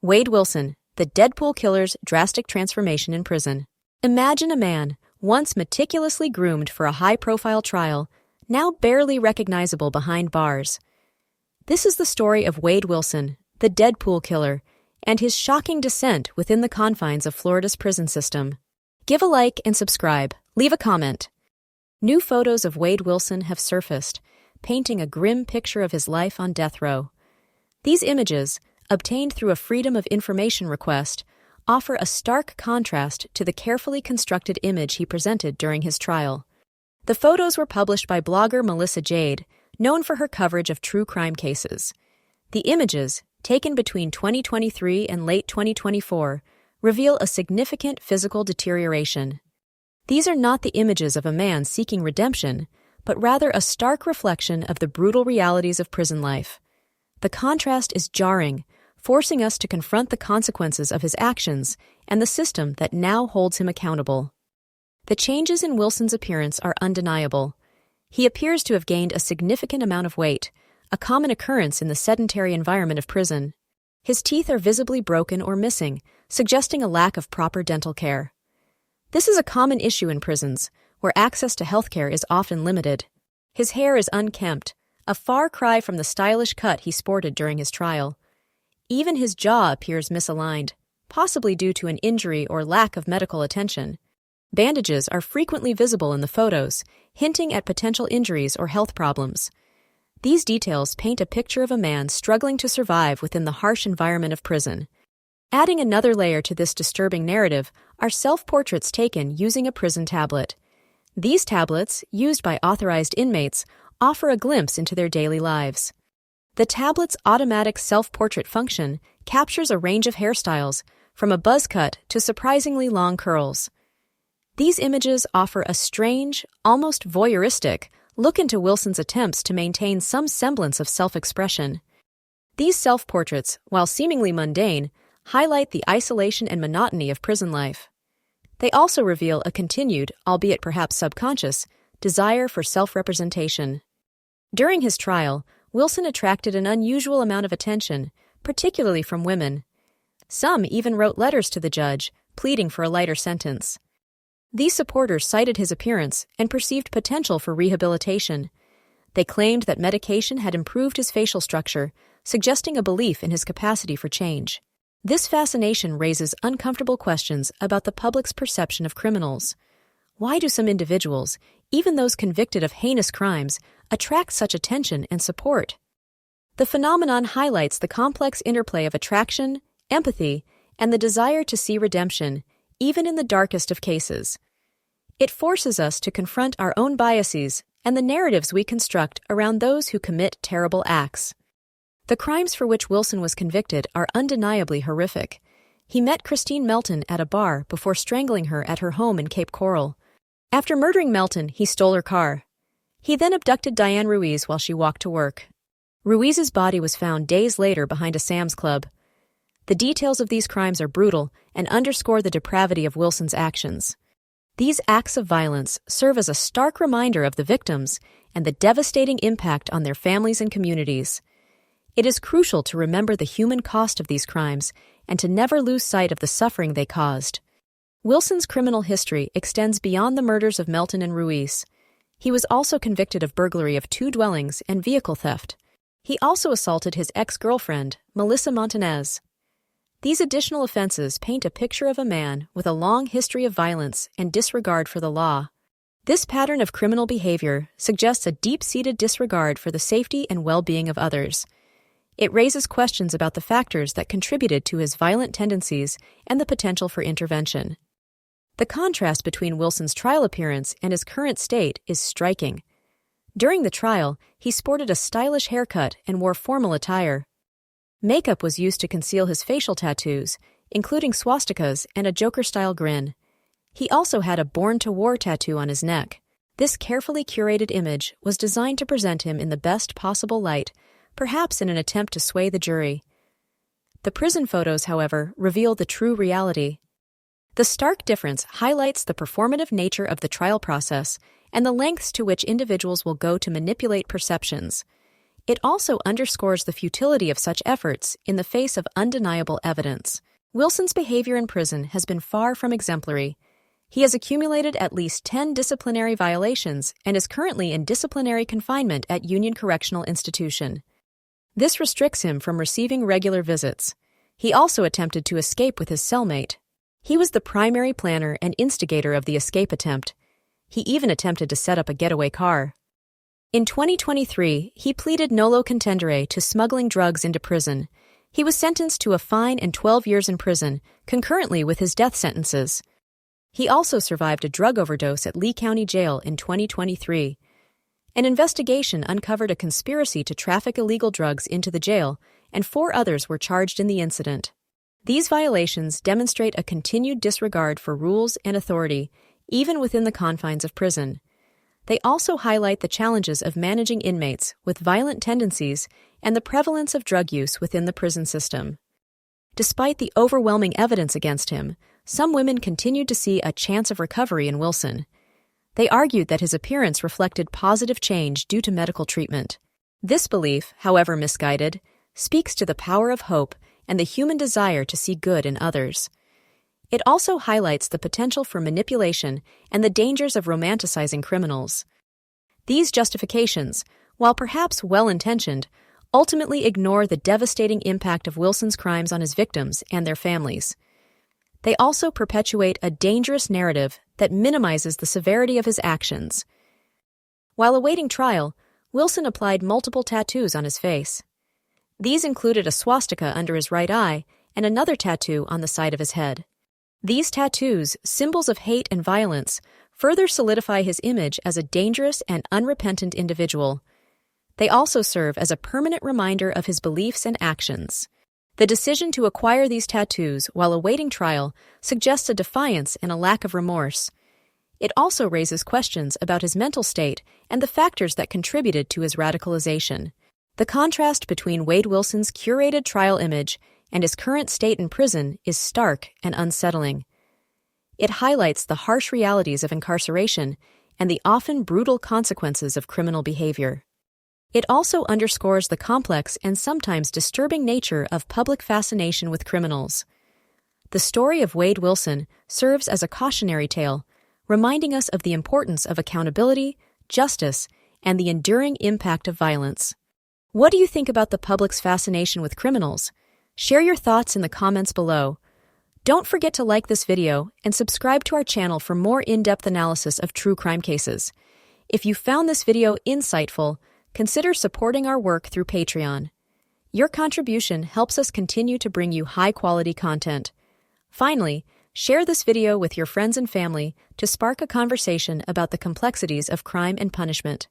Wade Wilson, the Deadpool Killer's drastic transformation in prison. Imagine a man, once meticulously groomed for a high-profile trial, now barely recognizable behind bars. This is the story of Wade Wilson, the Deadpool Killer, and his shocking descent within the confines of Florida's prison system. Give a like and subscribe. Leave a comment. New photos of Wade Wilson have surfaced, painting a grim picture of his life on death row. These images, obtained through a Freedom of Information request, offer a stark contrast to the carefully constructed image he presented during his trial. The photos were published by blogger Melissa Jade, known for her coverage of true crime cases. The images, taken between 2023 and late 2024, reveal a significant physical deterioration. These are not the images of a man seeking redemption, but rather a stark reflection of the brutal realities of prison life. The contrast is jarring, forcing us to confront the consequences of his actions and the system that now holds him accountable. The changes in Wilson's appearance are undeniable. He appears to have gained a significant amount of weight, a common occurrence in the sedentary environment of prison. His teeth are visibly broken or missing, suggesting a lack of proper dental care. This is a common issue in prisons, where access to healthcare is often limited. His hair is unkempt, a far cry from the stylish cut he sported during his trial. Even his jaw appears misaligned, possibly due to an injury or lack of medical attention. Bandages are frequently visible in the photos, hinting at potential injuries or health problems. These details paint a picture of a man struggling to survive within the harsh environment of prison. Adding another layer to this disturbing narrative are self-portraits taken using a prison tablet. These tablets, used by authorized inmates, offer a glimpse into their daily lives. The tablet's automatic self-portrait function captures a range of hairstyles, from a buzz cut to surprisingly long curls. These images offer a strange, almost voyeuristic, look into Wilson's attempts to maintain some semblance of self-expression. These self-portraits, while seemingly mundane, highlight the isolation and monotony of prison life. They also reveal a continued, albeit perhaps subconscious, desire for self-representation. During his trial, Wilson attracted an unusual amount of attention, particularly from women. Some even wrote letters to the judge, pleading for a lighter sentence. These supporters cited his appearance and perceived potential for rehabilitation. They claimed that medication had improved his facial structure, suggesting a belief in his capacity for change. This fascination raises uncomfortable questions about the public's perception of criminals. Why do some individuals, even those convicted of heinous crimes, attract such attention and support? The phenomenon highlights the complex interplay of attraction, empathy, and the desire to see redemption, even in the darkest of cases. It forces us to confront our own biases and the narratives we construct around those who commit terrible acts. The crimes for which Wilson was convicted are undeniably horrific. He met Christine Melton at a bar before strangling her at her home in Cape Coral. After murdering Melton, he stole her car. He then abducted Diane Ruiz while she walked to work. Ruiz's body was found days later behind a Sam's Club. The details of these crimes are brutal and underscore the depravity of Wilson's actions. These acts of violence serve as a stark reminder of the victims and the devastating impact on their families and communities. It is crucial to remember the human cost of these crimes and to never lose sight of the suffering they caused. Wilson's criminal history extends beyond the murders of Melton and Ruiz. He was also convicted of burglary of 2 dwellings and vehicle theft. He also assaulted his ex-girlfriend, Melissa Montanez. These additional offenses paint a picture of a man with a long history of violence and disregard for the law. This pattern of criminal behavior suggests a deep-seated disregard for the safety and well-being of others. It raises questions about the factors that contributed to his violent tendencies and the potential for intervention. The contrast between Wilson's trial appearance and his current state is striking. During the trial, he sported a stylish haircut and wore formal attire. Makeup was used to conceal his facial tattoos, including swastikas and a Joker-style grin. He also had a Born to War tattoo on his neck. This carefully curated image was designed to present him in the best possible light, perhaps in an attempt to sway the jury. The prison photos, however, reveal the true reality. The stark difference highlights the performative nature of the trial process and the lengths to which individuals will go to manipulate perceptions. It also underscores the futility of such efforts in the face of undeniable evidence. Wilson's behavior in prison has been far from exemplary. He has accumulated at least 10 disciplinary violations and is currently in disciplinary confinement at Union Correctional Institution. This restricts him from receiving regular visits. He also attempted to escape with his cellmate. He was the primary planner and instigator of the escape attempt. He even attempted to set up a getaway car. In 2023, he pleaded nolo contendere to smuggling drugs into prison. He was sentenced to a fine and 12 years in prison, concurrently with his death sentences. He also survived a drug overdose at Lee County Jail in 2023. An investigation uncovered a conspiracy to traffic illegal drugs into the jail, and 4 others were charged in the incident. These violations demonstrate a continued disregard for rules and authority, even within the confines of prison. They also highlight the challenges of managing inmates with violent tendencies and the prevalence of drug use within the prison system. Despite the overwhelming evidence against him, some women continued to see a chance of recovery in Wilson. They argued that his appearance reflected positive change due to medical treatment. This belief, however misguided, speaks to the power of hope and the human desire to see good in others. It also highlights the potential for manipulation and the dangers of romanticizing criminals. These justifications, while perhaps well-intentioned, ultimately ignore the devastating impact of Wilson's crimes on his victims and their families. They also perpetuate a dangerous narrative that minimizes the severity of his actions. While awaiting trial, Wilson applied multiple tattoos on his face. These included a swastika under his right eye and another tattoo on the side of his head. These tattoos, symbols of hate and violence, further solidify his image as a dangerous and unrepentant individual. They also serve as a permanent reminder of his beliefs and actions. The decision to acquire these tattoos while awaiting trial suggests a defiance and a lack of remorse. It also raises questions about his mental state and the factors that contributed to his radicalization. The contrast between Wade Wilson's curated trial image and his current state in prison is stark and unsettling. It highlights the harsh realities of incarceration and the often brutal consequences of criminal behavior. It also underscores the complex and sometimes disturbing nature of public fascination with criminals. The story of Wade Wilson serves as a cautionary tale, reminding us of the importance of accountability, justice, and the enduring impact of violence. What do you think about the public's fascination with criminals? Share your thoughts in the comments below. Don't forget to like this video and subscribe to our channel for more in-depth analysis of true crime cases. If you found this video insightful, consider supporting our work through Patreon. Your contribution helps us continue to bring you high-quality content. Finally, share this video with your friends and family to spark a conversation about the complexities of crime and punishment.